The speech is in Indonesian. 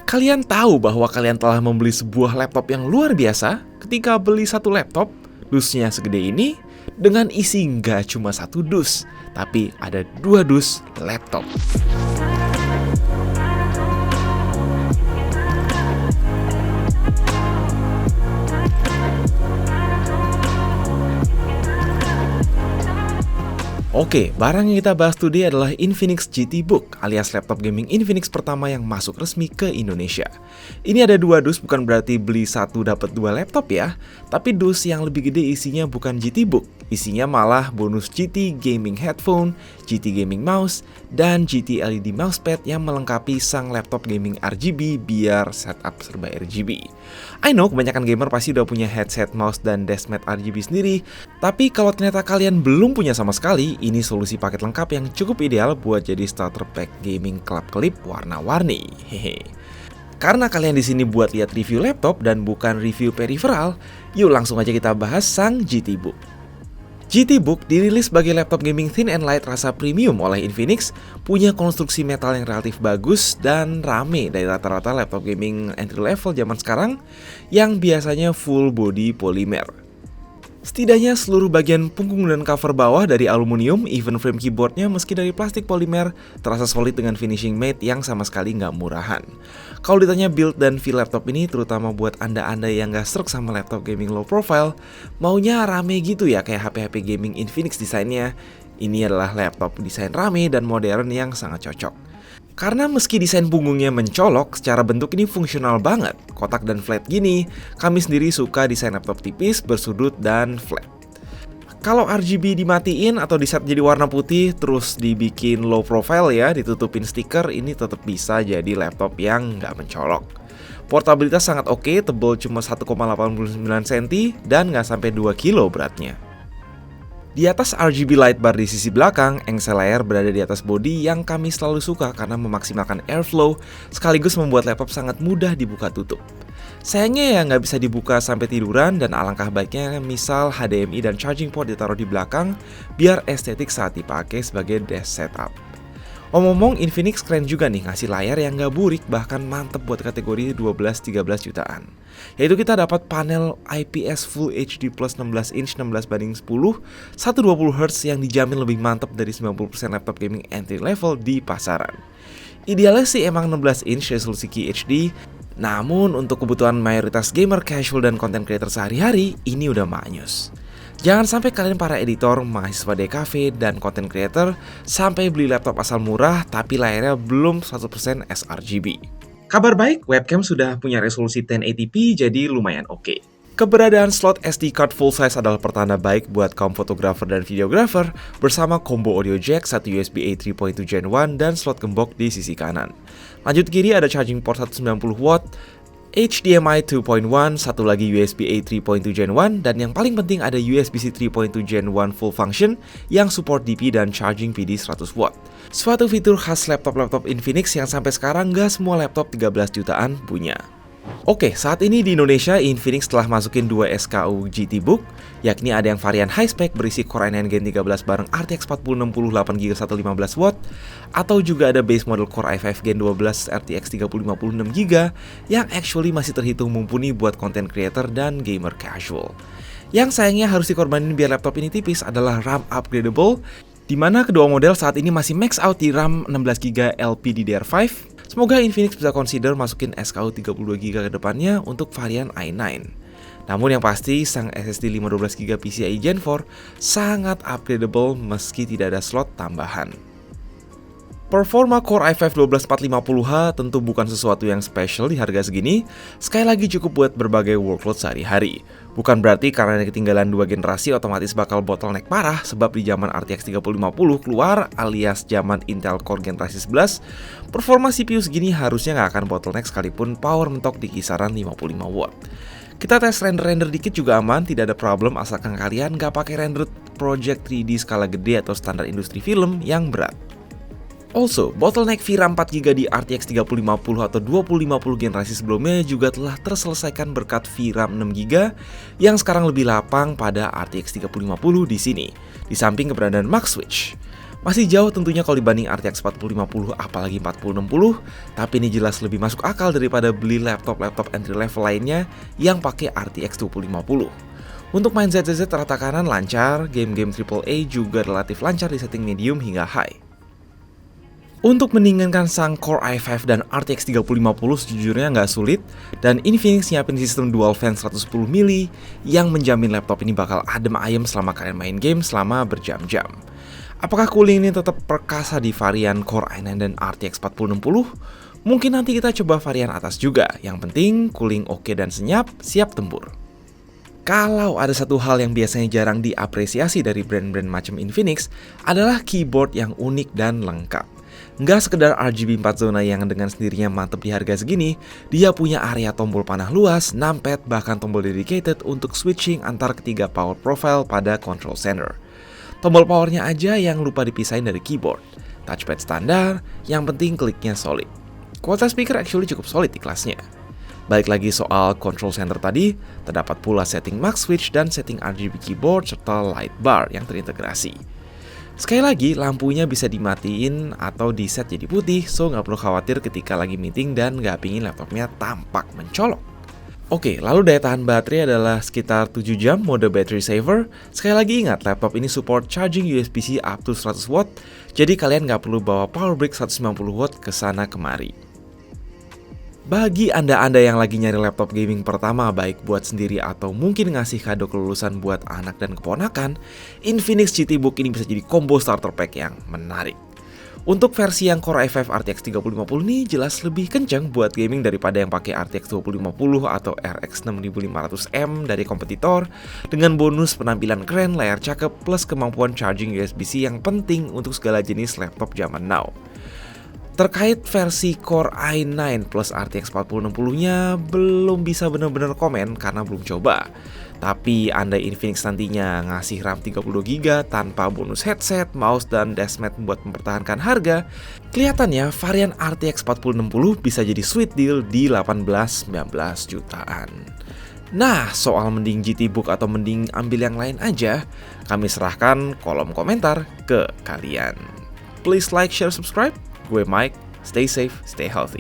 Kalian tahu bahwa kalian telah membeli sebuah laptop yang luar biasa ketika beli satu laptop, dusnya segede ini, dengan isi nggak cuma satu dus, tapi ada 2 dus laptop. Oke, barang yang kita bahas today adalah Infinix GT Book alias laptop gaming Infinix pertama yang masuk resmi ke Indonesia. Ini ada 2 dus, bukan berarti beli satu dapat 2 laptop ya, tapi dus yang lebih gede isinya bukan GT Book, isinya malah bonus GT Gaming Headphone, GT Gaming Mouse, dan GT LED Mousepad yang melengkapi sang laptop gaming RGB biar setup serba RGB. I know kebanyakan gamer pasti udah punya headset, mouse, dan deskmat RGB sendiri, tapi kalau ternyata kalian belum punya sama sekali, ini solusi paket lengkap yang cukup ideal buat jadi starter pack gaming klip warna-warni. Hehe. Karena kalian di sini buat lihat review laptop dan bukan review peripheral, yuk langsung aja kita bahas sang GT Book. GT Book dirilis sebagai laptop gaming thin and light rasa premium oleh Infinix, punya konstruksi metal yang relatif bagus dan rame dari rata-rata laptop gaming entry level zaman sekarang yang biasanya full body polimer. Setidaknya seluruh bagian punggung dan cover bawah dari aluminium, even frame keyboardnya meski dari plastik polimer, terasa solid dengan finishing matte yang sama sekali nggak murahan. Kalau ditanya build dan feel laptop ini, terutama buat anda-anda yang nggak srek sama laptop gaming low profile, maunya rame gitu ya kayak HP-HP gaming Infinix desainnya, ini adalah laptop desain rame dan modern yang sangat cocok. Karena meski desain punggungnya mencolok, secara bentuk ini fungsional banget. Kotak dan flat gini, kami sendiri suka desain laptop tipis, bersudut, dan flat. Kalau RGB dimatiin atau diset jadi warna putih, terus dibikin low profile ya, ditutupin stiker, ini tetap bisa jadi laptop yang nggak mencolok. Portabilitas sangat oke, tebal cuma 1,89 cm, dan nggak sampai 2 kilo beratnya. Di atas RGB light bar di sisi belakang, engsel layar berada di atas bodi yang kami selalu suka karena memaksimalkan airflow sekaligus membuat laptop sangat mudah dibuka tutup. Sayangnya ya nggak bisa dibuka sampai tiduran dan alangkah baiknya misal HDMI dan charging port ditaruh di belakang biar estetik saat dipakai sebagai desk setup. Omong-omong, Infinix keren juga nih ngasih layar yang nggak burik, bahkan mantep buat kategori 12-13 jutaan. Yaitu kita dapat panel IPS Full HD Plus 16 inch 16:10, 120Hz yang dijamin lebih mantep dari 90% laptop gaming entry level di pasaran. Idealnya sih emang 16 inch resolusi QHD, namun untuk kebutuhan mayoritas gamer casual dan content creator sehari-hari, ini udah manyus. Jangan sampai kalian para editor, mahasiswa DKV, dan content creator sampai beli laptop asal murah tapi layarnya belum 100% sRGB. Kabar baik, webcam sudah punya resolusi 1080p jadi lumayan oke. Keberadaan slot SD card full size adalah pertanda baik buat kaum fotografer dan videografer bersama combo audio jack, satu USB-A 3.2 Gen 1 dan slot gembok di sisi kanan. Lanjut kiri ada charging port 190W, HDMI 2.1, satu lagi USB-A 3.2 Gen 1, dan yang paling penting ada USB-C 3.2 Gen 1 full function yang support DP dan charging PD 100W. Suatu fitur khas laptop-laptop Infinix yang sampai sekarang nggak semua laptop 13 jutaan punya. Oke, saat ini di Indonesia Infinix telah masukin 2 SKU GT Book, yakni ada yang varian high spec berisi Core i9 Gen 13 bareng RTX 4060 8GB 115W, atau juga ada base model Core i5 Gen 12 RTX 3050 6GB yang actually masih terhitung mumpuni buat content creator dan gamer casual. Yang sayangnya harus dikorbanin biar laptop ini tipis adalah RAM upgradable, di mana kedua model saat ini masih max out di RAM 16GB LPDDR5. Semoga Infinix bisa consider masukin SKU 32GB ke depannya untuk varian i9. Namun yang pasti, sang SSD 512GB PCIe Gen 4 sangat upgradable meski tidak ada slot tambahan. Performa Core i5 12450H tentu bukan sesuatu yang spesial di harga segini, sekali lagi cukup buat berbagai workload sehari-hari. Bukan berarti karena ketinggalan 2 generasi otomatis bakal bottleneck parah, sebab di zaman RTX 3050 keluar alias zaman Intel Core generasi 11, performa CPU segini harusnya nggak akan bottleneck sekalipun power mentok di kisaran 55W. Kita tes render-render dikit juga aman, tidak ada problem asalkan kalian nggak pakai render project 3D skala gede atau standar industri film yang berat. Also, bottleneck VRAM 4GB di RTX 3050 atau 2050 generasi sebelumnya juga telah terselesaikan berkat VRAM 6GB yang sekarang lebih lapang pada RTX 3050 di sini, di samping keberadaan Max Switch. Masih jauh tentunya kalau dibanding RTX 4050 apalagi 4060, tapi ini jelas lebih masuk akal daripada beli laptop-laptop entry level lainnya yang pakai RTX 2050. Untuk main ZZZ rata kanan lancar, game-game AAA juga relatif lancar di setting medium hingga high. Untuk mendinginkan sang Core i5 dan RTX 3050 sejujurnya nggak sulit, dan Infinix nyiapin sistem dual fan 110mm yang menjamin laptop ini bakal adem ayem selama kalian main game selama berjam-jam. Apakah cooling ini tetap perkasa di varian Core i9 dan RTX 4060? Mungkin nanti kita coba varian atas juga, yang penting cooling oke dan senyap, siap tempur. Kalau ada satu hal yang biasanya jarang diapresiasi dari brand-brand macam Infinix adalah keyboard yang unik dan lengkap. Nggak sekedar RGB 4 zona yang dengan sendirinya mantep di harga segini, dia punya area tombol panah luas, numpad, bahkan tombol dedicated untuk switching antar ketiga power profile pada control center. Tombol powernya aja yang lupa dipisahin dari keyboard. Touchpad standar, yang penting kliknya solid. Kualitas speaker actually cukup solid di kelasnya. Balik lagi soal control center tadi, terdapat pula setting max switch dan setting RGB keyboard serta light bar yang terintegrasi. Sekali lagi, lampunya bisa dimatiin atau di set jadi putih, so nggak perlu khawatir ketika lagi meeting dan nggak pingin laptopnya tampak mencolok. Oke, lalu daya tahan baterai adalah sekitar 7 jam mode battery saver. Sekali lagi ingat, laptop ini support charging USB-C up to 100 watt, jadi kalian nggak perlu bawa power brick 190 watt ke sana kemari. Bagi Anda-Anda yang lagi nyari laptop gaming pertama baik buat sendiri atau mungkin ngasih kado kelulusan buat anak dan keponakan, Infinix GT Book ini bisa jadi combo starter pack yang menarik. Untuk versi yang Core i5 RTX 3050 ini jelas lebih kenceng buat gaming daripada yang pakai RTX 2050 atau RX 6500M dari kompetitor, dengan bonus penampilan keren, layar cakep, plus kemampuan charging USB-C yang penting untuk segala jenis laptop zaman now. Terkait versi Core i9 plus RTX 4060-nya belum bisa bener-bener komen karena belum coba. Tapi andai Infinix nantinya ngasih RAM 32GB tanpa bonus headset, mouse, dan deskmat buat mempertahankan harga, kelihatannya varian RTX 4060 bisa jadi sweet deal di 18-19 jutaan. Nah, soal mending GT Book atau mending ambil yang lain aja, kami serahkan kolom komentar ke kalian. Please like, share, subscribe. Gue Mike, stay safe, stay healthy.